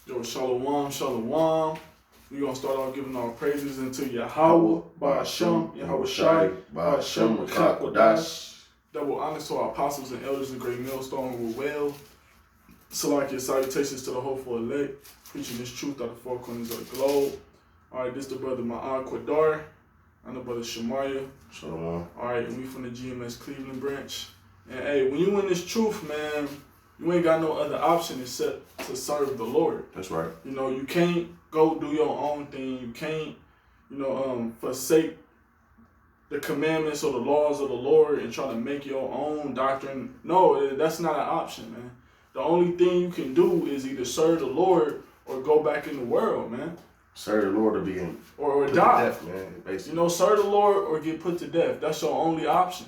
Yo, shalom, shalom. We're going to start off giving our praises into Yahweh, Ba'ashem, Yahweh Shai, Ba'ashem, Rakak, Wadash. Double honors to our apostles and elders in Great Millstone who were well. Salakia salutations to the hopeful elect, preaching this truth out of the four corners of the globe. All right, this the brother Ma'an Quadar. I'm the brother Shemaya. Shalom. All right, and we from the GMS Cleveland branch. And hey, when you in this truth, man, you ain't got no other option except to serve the Lord. That's right. You know, you can't go do your own thing. You can't, forsake the commandments or the laws of the Lord and try to make your own doctrine. No, that's not an option, man. The only thing you can do is either serve the Lord or go back in the world, man. Serve the Lord or be in or die. To death, man, basically. Serve the Lord or get put to death. That's your only option.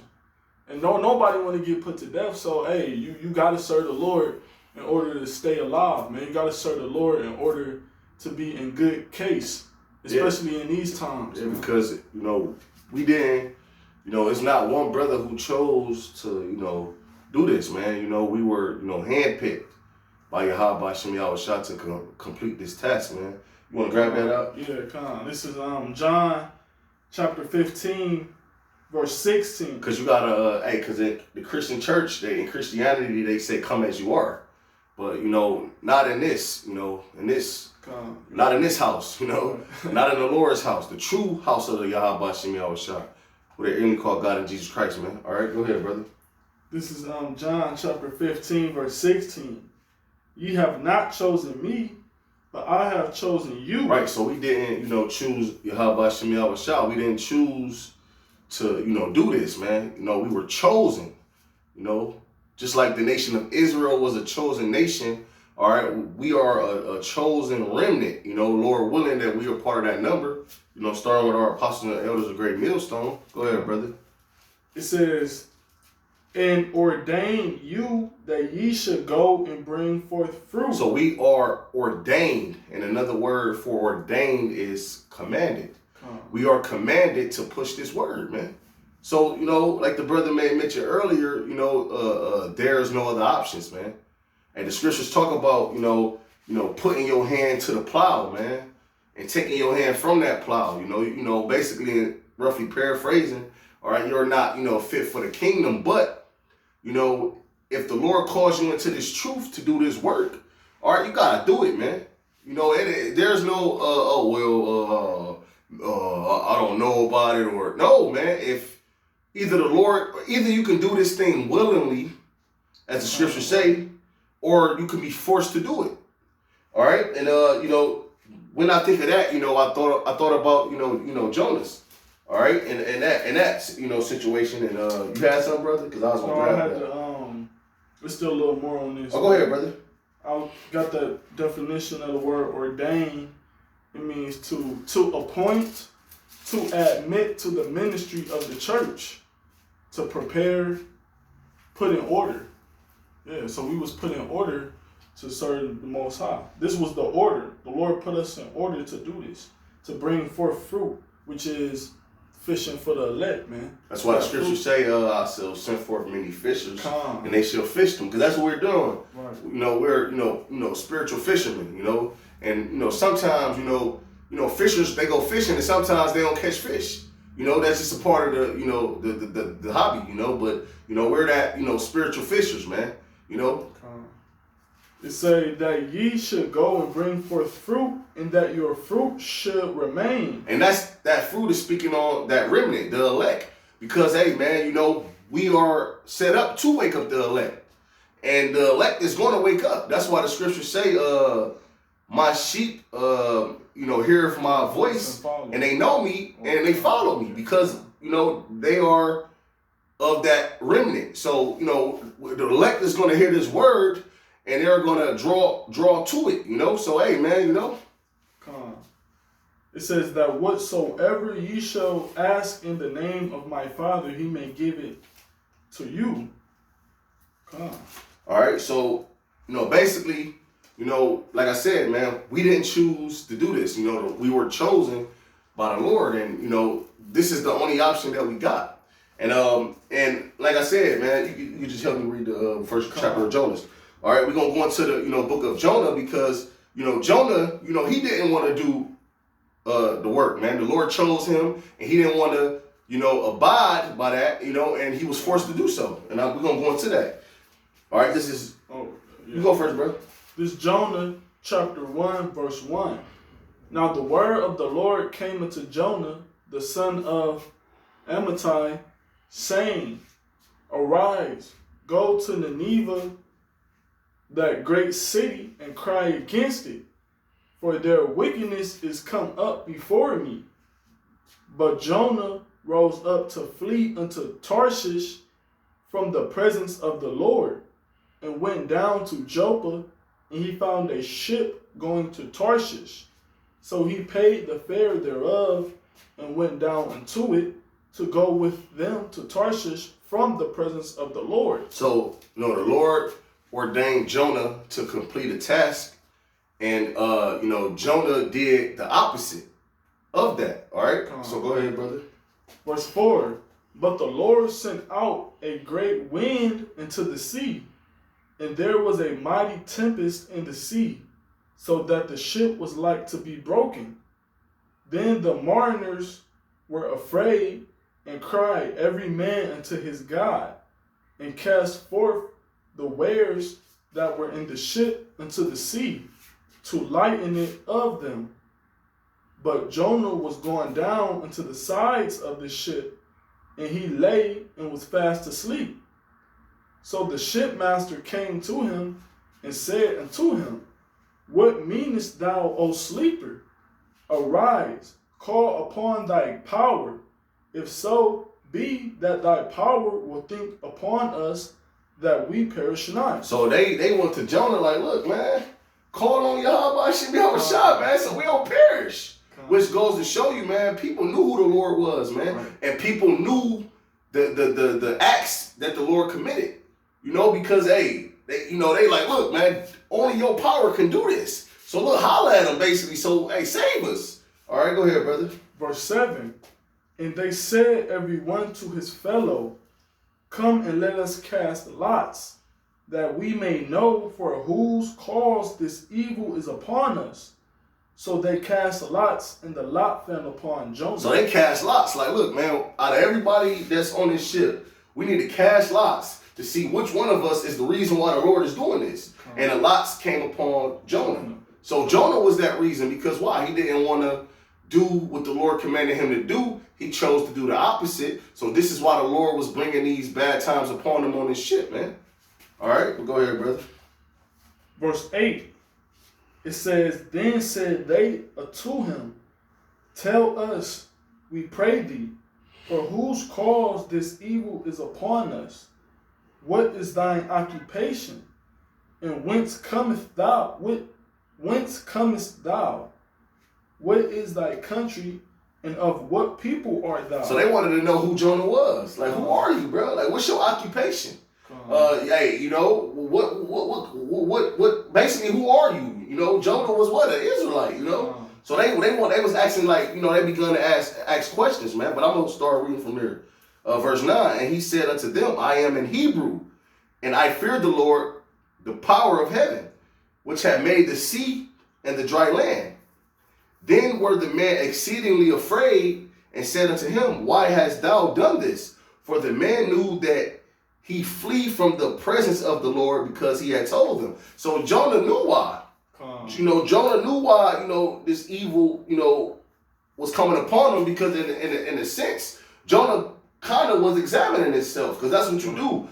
And nobody want to get put to death, so hey, you got to serve the Lord in order to stay alive, man. You got to serve the Lord in order to be in good case, especially in these times. Yeah, man. Because, we didn't, it's not one brother who chose to, do this, man. We were, handpicked by Yahweh Ba'ashem Yahweh Shai to complete this task, man. You want to grab that out? Yeah, come on. This is John chapter 15. Verse 16. Because you gotta, because in the Christian church, in Christianity, they say, come as you are. But, not in this, not in this house, not in the Lord's house, the true house of the Yahweh Ba'ashem Yahweh Shai, what they really call God and Jesus Christ, man. All right, go ahead, brother. This is John chapter 15, verse 16. Ye have not chosen me, but I have chosen you. Right, so we didn't, choose Yahweh Ba'ashem Yahweh Shai. We didn't choose to, do this, man. We were chosen, just like the nation of Israel was a chosen nation. All right, we are a chosen remnant, Lord willing that we are part of that number, starting with our apostles and elders of Great Millstone. Go ahead, brother. It says, and ordain you that ye should go and bring forth fruit. So we are ordained, and another word for ordained is commanded. We are commanded to push this word, man. So, like the brother may mention earlier, there's no other options, man. And the scriptures talk about, putting your hand to the plow, man, and taking your hand from that plow, basically roughly paraphrasing, all right, you're not, fit for the kingdom. But, if the Lord calls you into this truth to do this work, all right, you got to do it, man. There's no, I don't know about it, or no, man. If either you can do this thing willingly, as the scriptures say, or you can be forced to do it. All right, and when I think of that, I thought about Jonas. All right, and that situation, and you had something, brother, because I was gonna grab that. There's still a little more on this. Oh, go ahead, brother. I got the definition of the word ordain. It means to appoint, to admit to the ministry of the church, to prepare, put in order. Yeah, so we was put in order to serve the Most High. This was the order. The Lord put us in order to do this, to bring forth fruit, which is fishing for the elect, man. That's why the scriptures say, I shall send forth many fishers, and they shall fish them, because that's what we're doing. Right. We're, spiritual fishermen, And, sometimes, fishers, they go fishing and sometimes they don't catch fish. That's just a part of the hobby, but, we're that, spiritual fishers, man, It say that ye should go and bring forth fruit and that your fruit should remain. And that fruit is speaking on that remnant, the elect. Because, hey, man, we are set up to wake up the elect. And the elect is going to wake up. That's why the scriptures say, my sheep, hear my voice, and they know me, and they follow me, because, they are of that remnant. So, the elect is going to hear this word, and they're going to draw to it, So, hey, man, Come on. It says that whatsoever ye shall ask in the name of my Father, he may give it to you. Come on. All right, so, basically, like I said, man, we didn't choose to do this. We were chosen by the Lord, and, this is the only option that we got. And like I said, man, you just help me read the first chapter of Jonas. All right, we're going to go into the, book of Jonah, because, Jonah, he didn't want to do the work, man. The Lord chose him, and he didn't want to, abide by that, and he was forced to do so. And we're going to go into that. All right, this is... You go first, bro. This Jonah chapter 1, verse 1. Now the word of the Lord came unto Jonah, the son of Amittai, saying, Arise, go to Nineveh, that great city, and cry against it, for their wickedness is come up before me. But Jonah rose up to flee unto Tarshish from the presence of the Lord, and went down to Joppa, and he found a ship going to Tarshish. So he paid the fare thereof, and went down into it to go with them to Tarshish from the presence of the Lord. So, the Lord ordained Jonah to complete a task, and Jonah did the opposite of that. All right? So go ahead, brother. Verse 4, But the Lord sent out a great wind into the sea, and there was a mighty tempest in the sea, so that the ship was like to be broken. Then the mariners were afraid, and cried every man unto his God, and cast forth the wares that were in the ship into the sea, to lighten it of them. But Jonah was gone down into the sides of the ship, and he lay and was fast asleep. So the shipmaster came to him, and said unto him, What meanest thou, O sleeper? Arise, call upon thy power, if so be that thy power will think upon us, that we perish not. So they went to Jonah like, look, man, call on Yahweh, should be on a shot, man, so we don't perish. Which goes to show you, man, people knew who the Lord was, man. Right. And people knew the acts that the Lord committed. Because they like, look, man, only your power can do this. So look, holla at them basically. So, hey, save us. All right, go ahead, brother. Verse 7. And they said every one to his fellow, Come and let us cast lots, that we may know for whose cause this evil is upon us. So they cast lots, and the lot fell upon Jonah. So they cast lots. Like, look, man, out of everybody that's on this ship, we need to cast lots to see which one of us is the reason why the Lord is doing this. And the lots came upon Jonah. So Jonah was that reason, because why? He didn't want to do what the Lord commanded him to do. He chose to do the opposite. So this is why the Lord was bringing these bad times upon him on this ship, man. All right, well, go ahead, brother. Verse 8, it says, Then said they unto him, Tell us, we pray thee, for whose cause this evil is upon us? What is thine occupation? And whence comest thou? Whence comest thou? What is thy country? And of what people art thou? So they wanted to know who Jonah was. Like, who are you, bro? Like, what's your occupation? Hey, what? Basically, who are you? Jonah was what? An Israelite. So they was asking, like, they begun to ask questions, man. But I'm gonna start reading from there. Verse 9, and he said unto them, I am in Hebrew, and I fear the Lord, the power of heaven, which had made the sea and the dry land. Then were the men exceedingly afraid, and said unto him, Why hast thou done this? For the man knew that he flee from the presence of the Lord, because he had told them. So Jonah knew why. Jonah knew why, this evil, was coming upon him, because in a sense, Jonah kind of was examining himself, because that's what you do.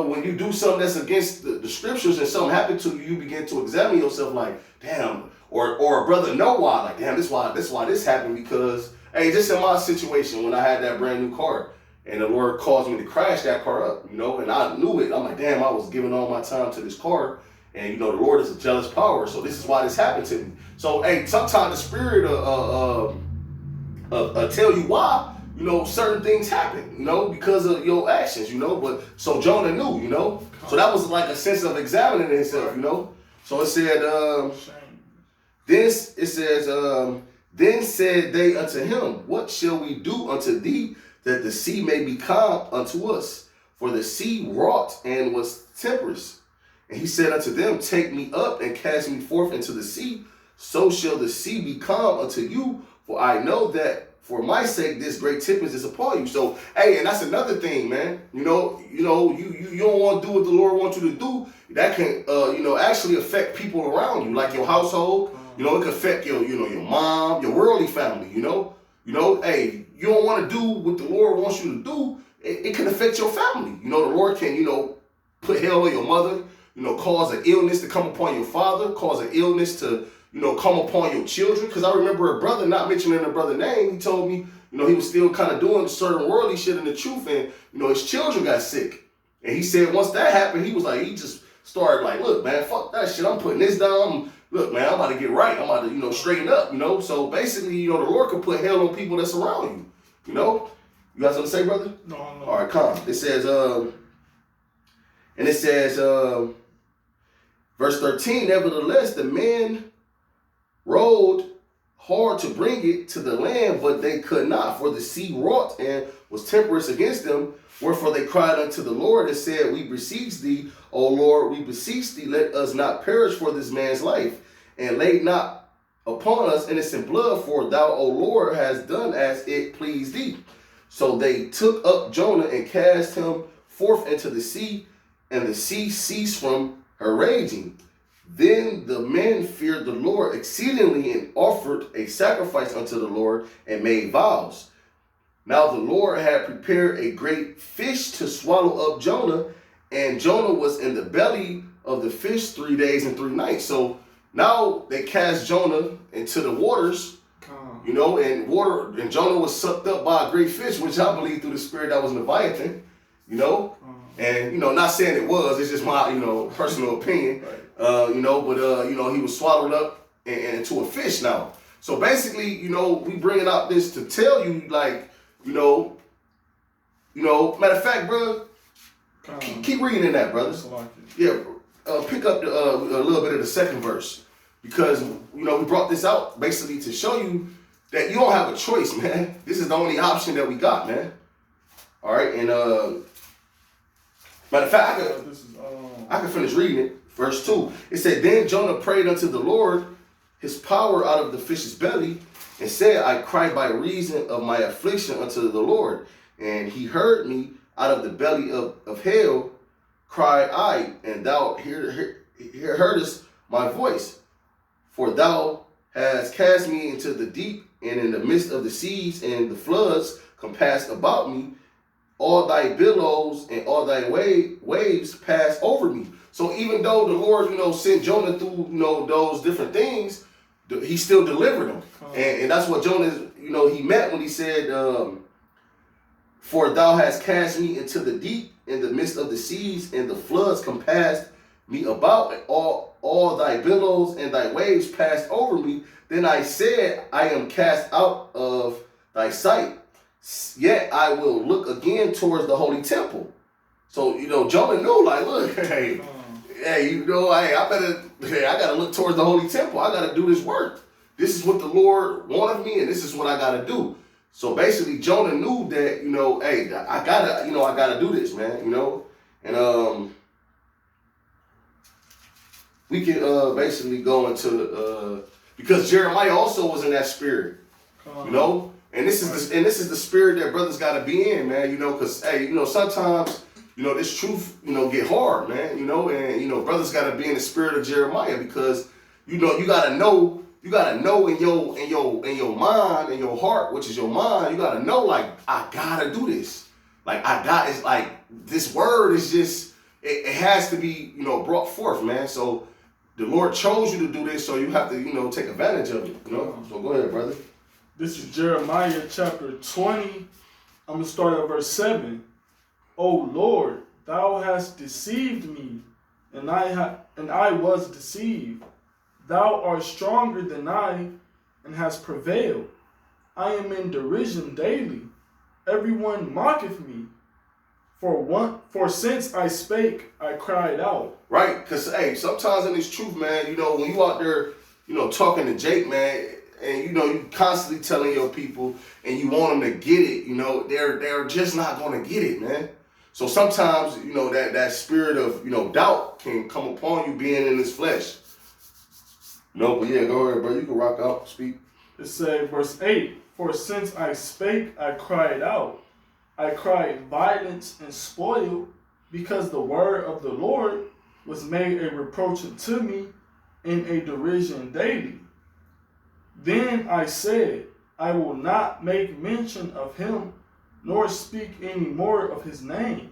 When you do something that's against the scriptures and something happened to you, you begin to examine yourself like, damn, or a brother Noah, like, damn, this why this happened, because, hey, just in my situation when I had that brand new car, and the Lord caused me to crash that car up, and I knew it. I'm like, damn, I was giving all my time to this car, and the Lord is a jealous power, so this is why this happened to me. So, hey, sometimes the Spirit tell you why, certain things happen, because of your actions, but so Jonah knew, so that was like a sense of examining himself, So it said, then said they unto him, What shall we do unto thee, that the sea may be calm unto us? For the sea wrought and was tempestuous. And he said unto them, take me up and cast me forth into the sea, so shall the sea be calm unto you, for I know that for my sake this great tempest is upon you. So, hey, and that's another thing, man. You don't want to do what the Lord wants you to do. That can, actually affect people around you, like your household. It can affect your mom, your worldly family. Hey, you don't want to do what the Lord wants you to do. It can affect your family. The Lord can, put hell on your mother. Cause an illness to come upon your father. Cause an illness to come upon your children. Because I remember a brother, not mentioning a brother's name, he told me, he was still kind of doing certain worldly shit in the truth, and his children got sick. And he said once that happened, he was like, he just started like, look, man, fuck that shit. I'm putting this down. Look, man, I'm about to get right. I'm about to, straighten up, So basically, the Lord can put hell on people that's around you, You got something to say, brother? No. All right, calm. It says, verse 13, nevertheless, the men rowed hard to bring it to the land, but they could not, for the sea wrought and was tempestuous against them. Wherefore they cried unto the Lord and said, we beseech thee, O Lord, we beseech thee, let us not perish for this man's life, and lay not upon us innocent blood, for thou, O Lord, hast done as it pleased thee. So they took up Jonah and cast him forth into the sea, and the sea ceased from her raging. Then the men feared the Lord exceedingly and offered a sacrifice unto the Lord and made vows. Now the Lord had prepared a great fish to swallow up Jonah, and Jonah was in the belly of the fish 3 days and 3 nights. So now they cast Jonah into the waters, and Jonah was sucked up by a great fish, which I believe through the spirit that was Leviathan, And, not saying it was, it's just my, personal opinion, right. He was swallowed up and into a fish now. So basically, we bringing out this to tell you, like, matter of fact, bro, keep reading in that, brothers. Yeah, pick up a little bit of the second verse, because, we brought this out basically to show you that you don't have a choice, man. This is the only option that we got, man. All right, and matter of fact, I can finish reading it. Verse 2. It said, then Jonah prayed unto the Lord his power out of the fish's belly, and said, I cried by reason of my affliction unto the Lord. And he heard me out of the belly of hell, cried I, and thou heardest my voice. For thou hast cast me into the deep, and in the midst of the seas, and the floods compassed about me. All thy billows and all thy waves pass over me. So even though the Lord, sent Jonah through, those different things, he still delivered him. And that's what Jonah, he meant when he said, for thou hast cast me into the deep, in the midst of the seas, and the floods compassed me about, all thy billows and thy waves passed over me. Then I said, I am cast out of thy sight. Yet I will look again towards the holy temple. So, Jonah knew, like, look, hey, I gotta look towards the holy temple. I gotta do this work. This is what the Lord wanted me, and this is what I gotta do. So basically, Jonah knew that, hey, I gotta do this, man, and we can basically go into because Jeremiah also was in that spirit, and this is the spirit that brothers gotta be in, man, because hey, sometimes this truth, get hard, man, and brothers gotta be in the spirit of Jeremiah, because you gotta know in your mind, in your heart, which is your mind, you gotta know, like, I gotta do this. Like, it's like, this word is just, it has to be, brought forth, man. So the Lord chose you to do this, so you have to, take advantage of it, So go ahead, brother. This is Jeremiah chapter 20. I'm going to start at verse 7. O Lord, thou hast deceived me, and I was deceived. Thou art stronger than I, and hast prevailed. I am in derision daily. Everyone mocketh me. For since I spake, I cried out. Right, because, hey, sometimes in this truth, man, when you out there, talking to Jake, man, and, you constantly telling your people, and you want them to get it, they're just not going to get it, man. So sometimes, you know, that spirit of, you know, doubt can come upon you being in this flesh. No, but yeah, go ahead, bro. You can rock out, speak. It says, verse 8, for since I spake, I cried out. I cried violence and spoil, because the word of the Lord was made a reproach unto me and a derision daily. Then I said, I will not make mention of him, nor speak any more of his name.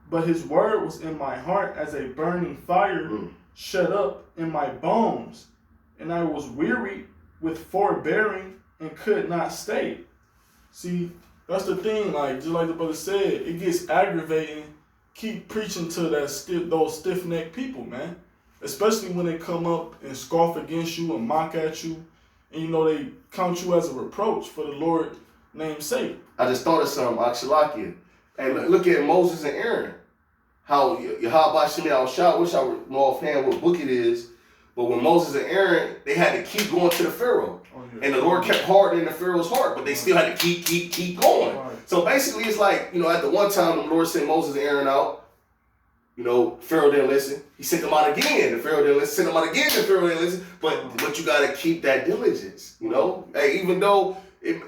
But his word was in my heart as a burning fire, shut up in my bones. And I was weary with forbearing and could not stay. See, that's the thing, like, just like the brother said, it gets aggravating. Keep preaching to those stiff-necked people, man. Especially when they come up and scoff against you and mock at you. And, you know, they count you as a reproach for the Lord's name's sake. I just thought of something, Akshalakia. Hey, look at Moses and Aaron. How Yahweh Shemi Al-Shah, I wish I would know offhand what book it is. But when Moses and Aaron, they had to keep going to the Pharaoh. Oh, yeah. And the Lord kept hardening the Pharaoh's heart, but they still had to keep going. Right. So basically it's like, you know, at the one time the Lord sent Moses and Aaron out. You know, Pharaoh didn't listen. He sent them out again. The Pharaoh didn't listen. Sent them out again. The Pharaoh didn't listen. But you got to keep that diligence, you know? Hey, even though,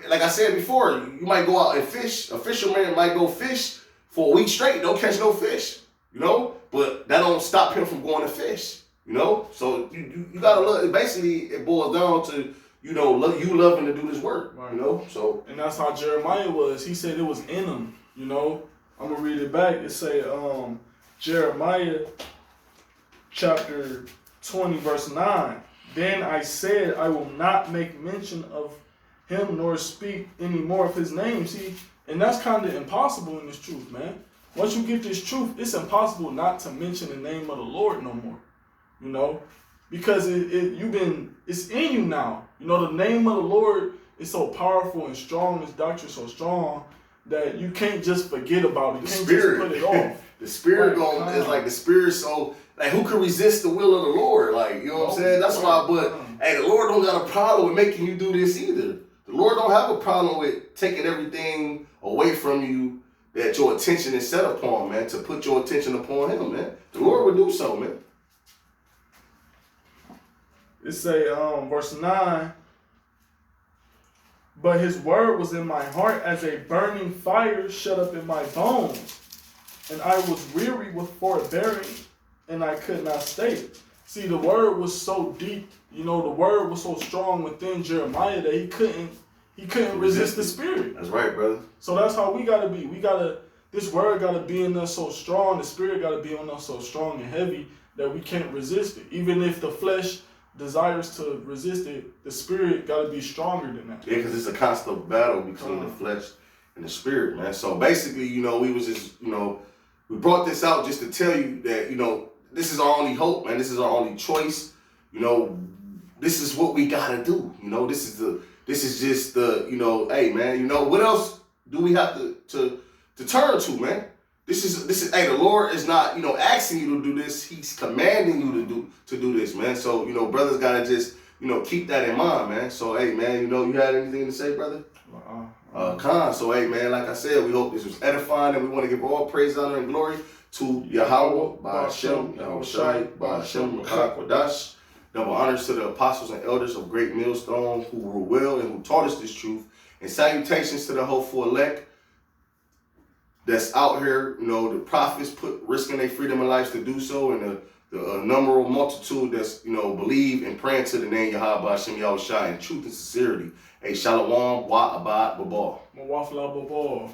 like I said before, you might go out and fish. A fisherman might go fish for a week straight. Don't catch no fish, you know? But that don't stop him from going to fish, you know? So you got to look. Basically, it boils down to, you know, you loving to do this work, right. You know? So. And that's how Jeremiah was. He said it was in him, you know? I'm going to read it back. It say, Jeremiah chapter 20 verse 9. Then I said, I will not make mention of him nor speak any more of his name. See, and that's kind of impossible in this truth, man. Once you get this truth, it's impossible not to mention the name of the Lord no more. You know? Because it's in you now. You know, the name of the Lord is so powerful and strong, this doctrine is so strong that you can't just forget about it. You can't just put it off. The spirit is like the spirit, so like who can resist the will of the Lord? Like, you know what I'm saying? That's why, but hey, the Lord don't got a problem with making you do this either. The Lord don't have a problem with taking everything away from you that your attention is set upon, man, to put your attention upon him, man. The Lord would do so, man. It say, verse 9, but his word was in my heart as a burning fire shut up in my bones. And I was weary with forbearing, and I could not stay. See, the word was so deep, you know, the word was so strong within Jeremiah that he couldn't resist the spirit. That's right, brother. So that's how we gotta be. This word gotta be in us so strong, the spirit gotta be on us so strong and heavy that we can't resist it. Even if the flesh desires to resist it, the spirit gotta be stronger than that. Yeah, because it's a constant battle between the flesh and the spirit, man. So basically, you know, we brought this out just to tell you that, you know, this is our only hope, man. This is our only choice. You know, this is what we gotta do. You know, this is just the, you know, hey, man, you know, what else do we have to turn to, man? This is hey, the Lord is not, you know, asking you to do this. He's commanding you to do this, man. So, you know, brothers gotta just, you know, keep that in mind, man. So, hey, man, you know, you had anything to say, brother? Khan. So, hey, man, like I said, we hope this was edifying, and we want to give all praise, honor, and glory to Yahweh, Ba'ashem, Yahushai, Ba'ashem, Mechak, double honors to the apostles and elders of Great Millstone who rule well and who taught us this truth, and salutations to the hopeful elect that's out here, you know, the prophets risking their freedom and lives to do so, and the number of multitude that's, you know, believe and praying to the name Yahweh, Ba'ashem, Yahushai in truth and sincerity. Hey, Shalom, Wa Abad, Babal. Mawafla Babal.